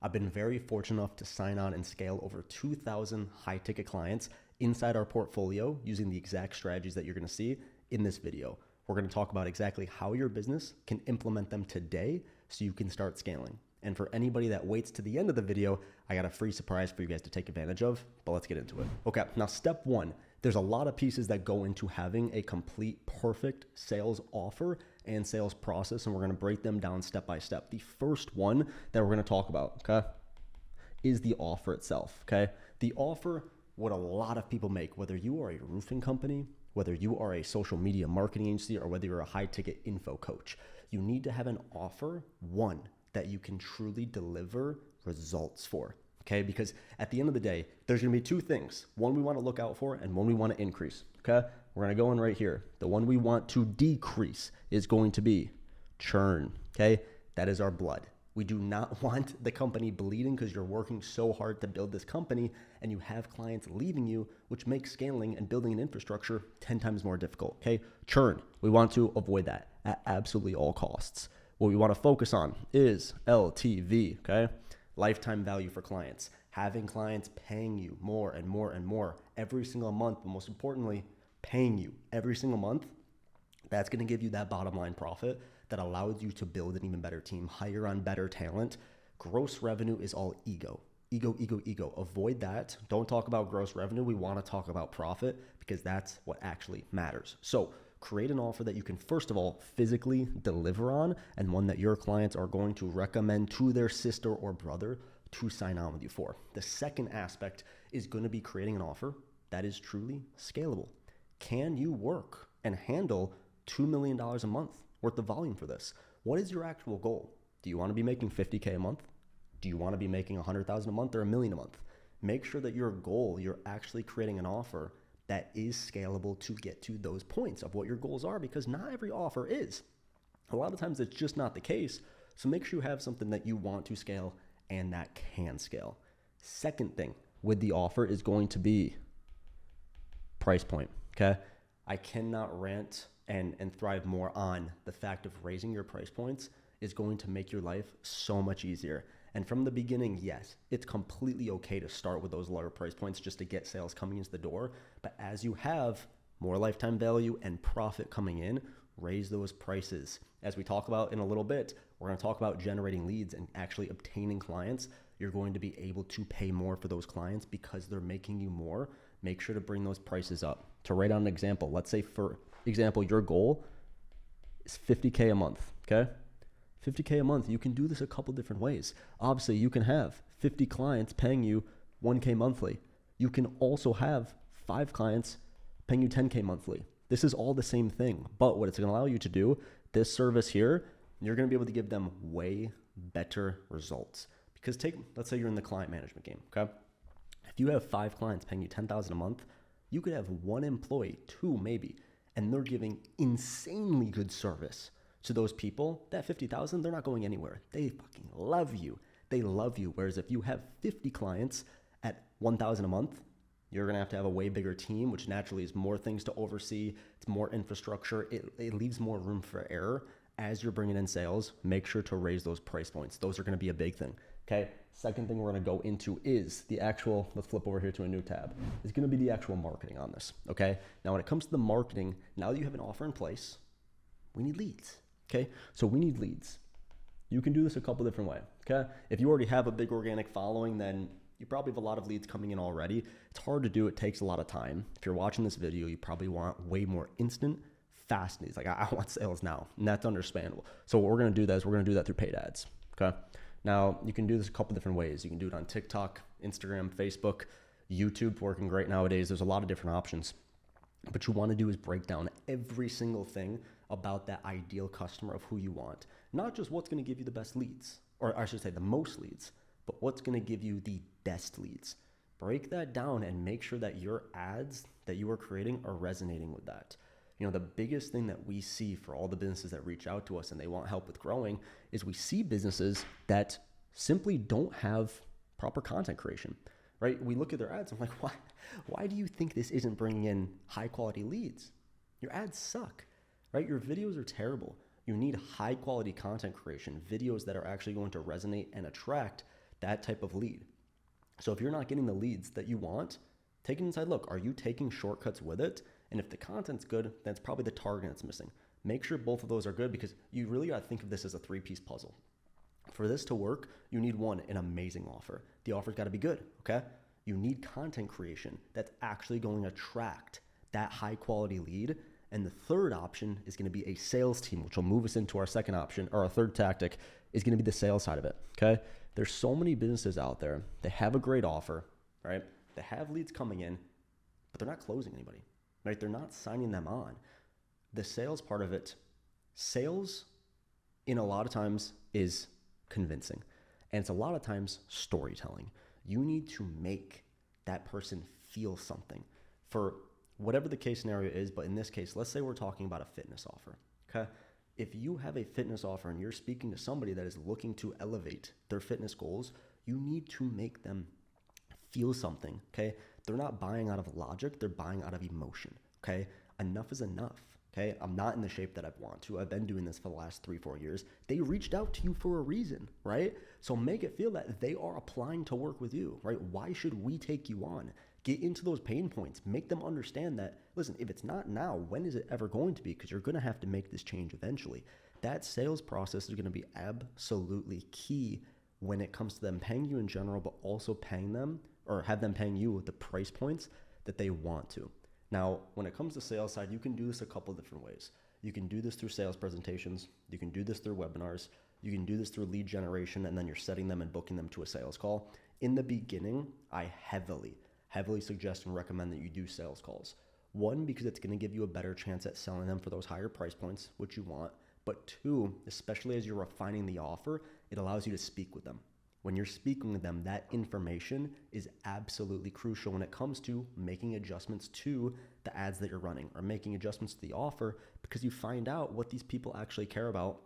I've been very fortunate enough to sign on and scale over 2,000 high ticket clients inside our portfolio using the exact strategies that you're going to see in this video. We're going to talk about exactly how your business can implement them today so you can start scaling. And for anybody that waits to the end of the video, I got a free surprise for you guys to take advantage of, but let's get into it. Okay, now step one, there's a lot of pieces that go into having a complete perfect sales offer and sales process, and we're going to break them down step by step. The first one that we're going to talk about, okay, is the offer itself, okay? The offer, what a lot of people make, whether you are a roofing company, whether you are a social media marketing agency, or whether you're a high ticket info coach, you need to have an offer, one, that you can truly deliver results for, okay? Because at the end of the day, there's gonna be two things. One we wanna look out for and one we wanna increase, okay? We're gonna go in right here. The one we want to decrease is going to be churn, okay? That is our blood. We do not want the company bleeding because you're working so hard to build this company and you have clients leaving you, which makes scaling and building an infrastructure 10 times more difficult, okay? Churn, we want to avoid that at absolutely all costs. What we want to focus on is LTV, okay? Lifetime value for clients. Having clients paying you more and more and more every single month, but most importantly, paying you every single month. That's going to give you that bottom line profit that allows you to build an even better team, hire on better talent. Gross revenue is all ego. Ego, ego, ego. Avoid that. Don't talk about gross revenue. We want to talk about profit because that's what actually matters. So create an offer that you can, first of all, physically deliver on, and one that your clients are going to recommend to their sister or brother to sign on with you for. The second aspect is going to be creating an offer that is truly scalable. Can you work and handle $2 million a month worth of volume for this? What is your actual goal? Do you want to be making $50K a month? Do you want to be making $100,000 a month or $1 million a month? Make sure that your goal, you're actually creating an offer that is scalable to get to those points of what your goals are, because not every offer is. A lot of times it's just not the case. So make sure you have something that you want to scale and that can scale. Second thing with the offer is going to be price point, okay? I cannot rant and thrive more on the fact of raising your price points is going to make your life so much easier. And from the beginning, yes, it's completely okay to start with those lower price points just to get sales coming into the door. But as you have more lifetime value and profit coming in, raise those prices. As we talk about in a little bit, we're going to talk about generating leads and actually obtaining clients. You're going to be able to pay more for those clients because they're making you more. Make sure to bring those prices up. To write out an example, let's say for example, your goal is $50K a month, okay? $50K a month, you can do this a couple different ways. Obviously, you can have 50 clients paying you $1K monthly. You can also have 5 clients paying you $10K monthly. This is all the same thing, but what it's gonna allow you to do, this service here, you're gonna be able to give them way better results. Because let's say you're in the client management game, okay? If you have 5 clients paying you $10,000 a month, you could have 1 employee, 2 maybe, and they're giving insanely good service to those people. That 50,000, they're not going anywhere. They fucking love you. They love you. Whereas if you have 50 clients at 1,000 a month, you're going to have a way bigger team, which naturally is more things to oversee. It's more infrastructure. It leaves more room for error. As you're bringing in sales, make sure to raise those price points. Those are going to be a big thing. Okay. Second thing we're going to go into is the actual, let's flip over here to a new tab, is going to be the actual marketing on this. Okay. Now, when it comes to the marketing, now that you have an offer in place, we need leads. Okay. So we need leads. You can do this a couple different ways. Okay. If you already have a big organic following, then you probably have a lot of leads coming in already. It's hard to do. It takes a lot of time. If you're watching this video, you probably want way more instant, fast needs. Like I want sales now, and that's understandable. So what we're going to do that is we're going to do that through paid ads. Okay. Now you can do this a couple different ways. You can do it on TikTok, Instagram, Facebook, YouTube, working great nowadays. There's a lot of different options. What you want to do is break down every single thing about that ideal customer of who you want. Not just what's going to give you the best leads, or I should say the most leads, but what's going to give you the best leads. Break that down and make sure that your ads that you are creating are resonating with that. You know, the biggest thing that we see for all the businesses that reach out to us and they want help with growing is we see businesses that simply don't have proper content creation, right? We look at their ads, I'm like, why do you think this isn't bringing in high quality leads? Your ads suck, right? Your videos are terrible. You need high quality content creation, videos that are actually going to resonate and attract that type of lead. So if you're not getting the leads that you want, take an inside look. Are you taking shortcuts with it? And if the content's good, that's probably the target that's missing. Make sure both of those are good, because you really got to think of this as a 3-piece puzzle. For this to work, you need one, an amazing offer. The offer's got to be good, okay? You need content creation that's actually going to attract that high quality lead. And the third option is going to be a sales team, which will move us into our second option, or our third tactic is going to be the sales side of it, okay? There's so many businesses out there. They have a great offer, right? They have leads coming in, but they're not closing anybody, right? They're not signing them on. The sales part of it, sales in a lot of times is convincing. And it's a lot of times storytelling. You need to make that person feel something for whatever the case scenario is. But in this case, let's say we're talking about a fitness offer, okay? If you have a fitness offer and you're speaking to somebody that is looking to elevate their fitness goals, you need to make them feel something, okay? They're not buying out of logic, they're buying out of emotion, okay? Enough is enough, okay? I'm not in the shape that I want to. I've been doing this for the last 3-4 years. They reached out to you for a reason, right? So make it feel that they are applying to work with you, right? Why should we take you on? Get into those pain points. Make them understand that, listen, if it's not now, when is it ever going to be? Because you're going to have to make this change eventually. That sales process is going to be absolutely key when it comes to them paying you in general, but also paying them, or have them paying you with the price points that they want to. Now, when it comes to sales side, you can do this a couple of different ways. You can do this through sales presentations. You can do this through webinars. You can do this through lead generation, and then you're setting them and booking them to a sales call. In the beginning, I heavily suggest and recommend that you do sales calls. One, because it's going to give you a better chance at selling them for those higher price points, which you want. But two, especially as you're refining the offer, it allows you to speak with them. When you're speaking with them, that information is absolutely crucial when it comes to making adjustments to the ads that you're running, or making adjustments to the offer, because you find out what these people actually care about.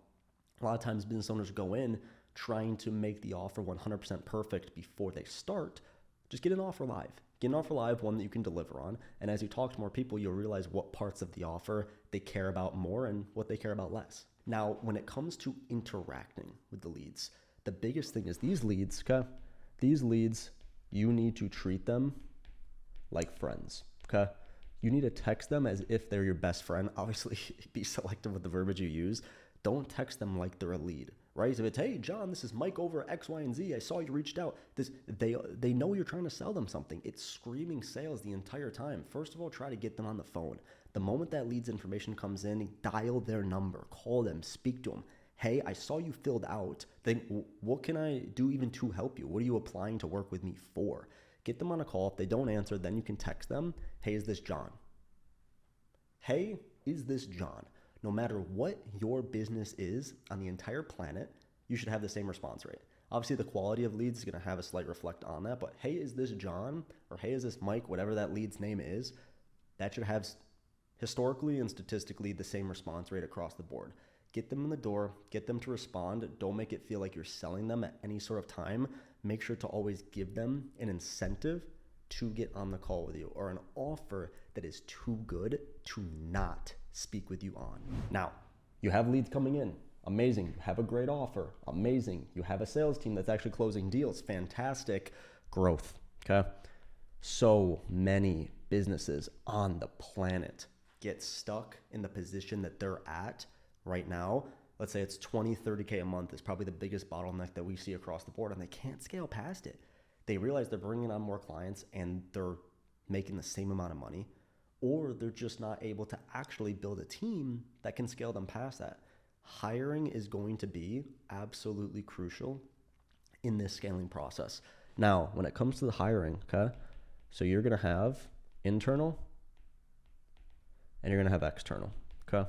A lot of times business owners go in trying to make the offer 100% perfect before they start. Just get an offer live. Get an offer live, one that you can deliver on. And as you talk to more people, you'll realize what parts of the offer they care about more and what they care about less. Now, when it comes to interacting with the leads, the biggest thing is these leads, okay? These leads, you need to treat them like friends, okay? You need to text them as if they're your best friend. Obviously, be selective with the verbiage you use. Don't text them like they're a lead, right? So if it's, hey, John, this is Mike over at X, Y, and Z. I saw you reached out. They know you're trying to sell them something. It's screaming sales the entire time. First of all, try to get them on the phone. The moment that leads information comes in, dial their number, call them, speak to them. Hey, I saw you filled out. Then what can I do even to help you? What are you applying to work with me for? Get them on a call. If they don't answer, then you can text them. Hey, is this John? Hey, is this John? No matter what your business is on the entire planet, you should have the same response rate. Obviously, the quality of leads is going to have a slight reflect on that, but hey, is this John? Or hey, is this Mike? Whatever that lead's name is, that should have historically and statistically the same response rate across the board. Get them in the door, get them to respond. Don't make it feel like you're selling them at any sort of time. Make sure to always give them an incentive to get on the call with you, or an offer that is too good to not speak with you on. Now, you have leads coming in. Amazing. You have a great offer. Amazing. You have a sales team that's actually closing deals. Fantastic growth. Okay. So many businesses on the planet get stuck in the position that they're at right now. Let's say it's 20, 30K a month is probably the biggest bottleneck that we see across the board, and they can't scale past it. They realize they're bringing on more clients and they're making the same amount of money, or they're just not able to actually build a team that can scale them past that. Hiring is going to be absolutely crucial in this scaling process. Now, when it comes to the hiring, okay, so you're going to have internal and you're going to have external, okay?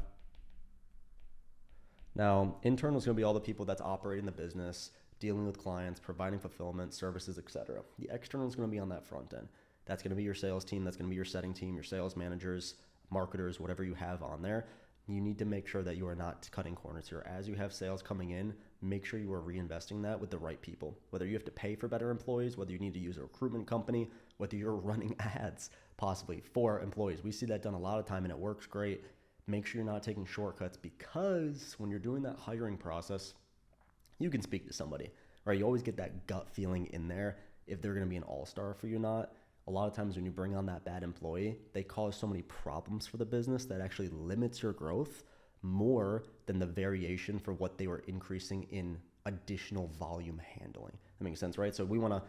Now, internal is going to be all the people that's operating the business, dealing with clients, providing fulfillment, services, etc. The external is going to be on that front end. That's going to be your sales team. That's going to be your setting team, your sales managers, marketers, whatever you have on there. You need to make sure that you are not cutting corners here. As you have sales coming in, make sure you are reinvesting that with the right people. Whether you have to pay for better employees, whether you need to use a recruitment company, whether you're running ads possibly for employees. We see that done a lot of time and it works great. Make sure you're not taking shortcuts, because when you're doing that hiring process, you can speak to somebody, right? You always get that gut feeling in there if they're going to be an all-star for you or not. A lot of times when you bring on that bad employee, they cause so many problems for the business that actually limits your growth more than the variation for what they were increasing in additional volume handling. That makes sense, right? So we want to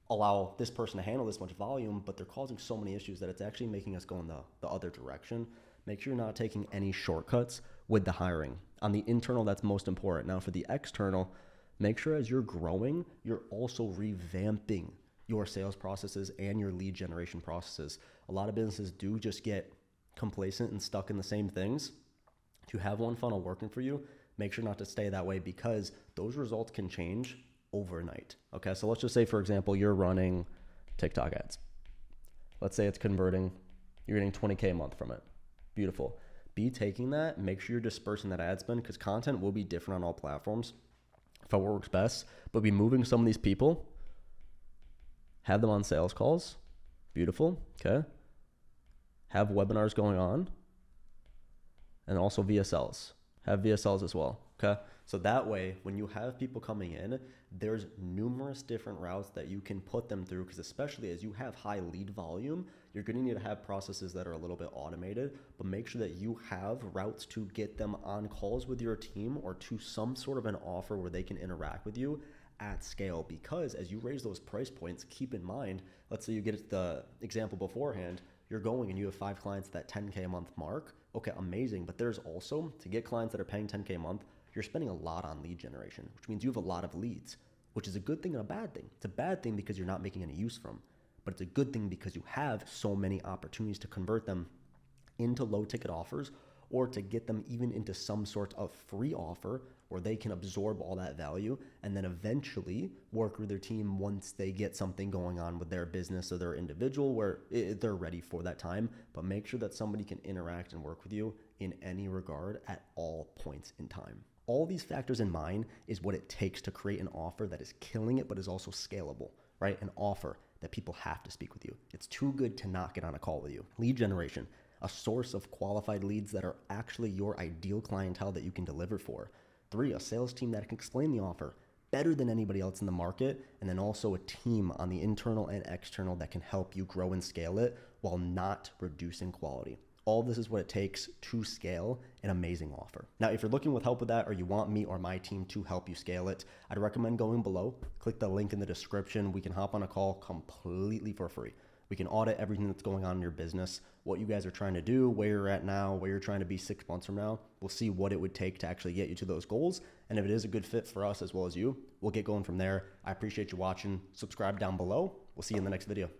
allow this person to handle this much volume, but they're causing so many issues that it's actually making us go in the other direction. Make sure you're not taking any shortcuts with the hiring. On the internal, that's most important. Now for the external, make sure as you're growing, you're also revamping your sales processes and your lead generation processes. A lot of businesses do just get complacent and stuck in the same things. To have one funnel working for you, make sure not to stay that way because those results can change overnight. Okay, so let's just say, for example, you're running TikTok ads. Let's say it's converting, you're getting 20K a month from it. Beautiful. Be taking that, make sure you're dispersing that ad spend because content will be different on all platforms. If it works best, but be moving some of these people, have them on sales calls. Beautiful. Okay. Have webinars going on. And also VSLs. Have VSLs as well. Okay. So that way, when you have people coming in, there's numerous different routes that you can put them through because especially as you have high lead volume, you're going to need to have processes that are a little bit automated, but make sure that you have routes to get them on calls with your team or to some sort of an offer where they can interact with you at scale. Because as you raise those price points, keep in mind, let's say you get the example beforehand, you're going and you have 5 clients at that 10K a month mark. Okay, amazing. But there's also, to get clients that are paying 10K a month, you're spending a lot on lead generation, which means you have a lot of leads, which is a good thing and a bad thing. It's a bad thing because you're not making any use from, but it's a good thing because you have so many opportunities to convert them into low ticket offers or to get them even into some sort of free offer where they can absorb all that value and then eventually work with their team once they get something going on with their business or their individual where they're ready for that time. But make sure that somebody can interact and work with you in any regard at all points in time. All these factors in mind is what it takes to create an offer that is killing it, but is also scalable, right? An offer that people have to speak with you. It's too good to not get on a call with you. Lead generation, a source of qualified leads that are actually your ideal clientele that you can deliver for. 3, a sales team that can explain the offer better than anybody else in the market. And then also a team on the internal and external that can help you grow and scale it while not reducing quality. All this is what it takes to scale an amazing offer. Now, if you're looking with help with that or you want me or my team to help you scale it, I'd recommend going below, click the link in the description. We can hop on a call completely for free. We can audit everything that's going on in your business, what you guys are trying to do, where you're at now, where you're trying to be 6 months from now. We'll see what it would take to actually get you to those goals. And if it is a good fit for us as well as you, we'll get going from there. I appreciate you watching. Subscribe down below. We'll see you in the next video.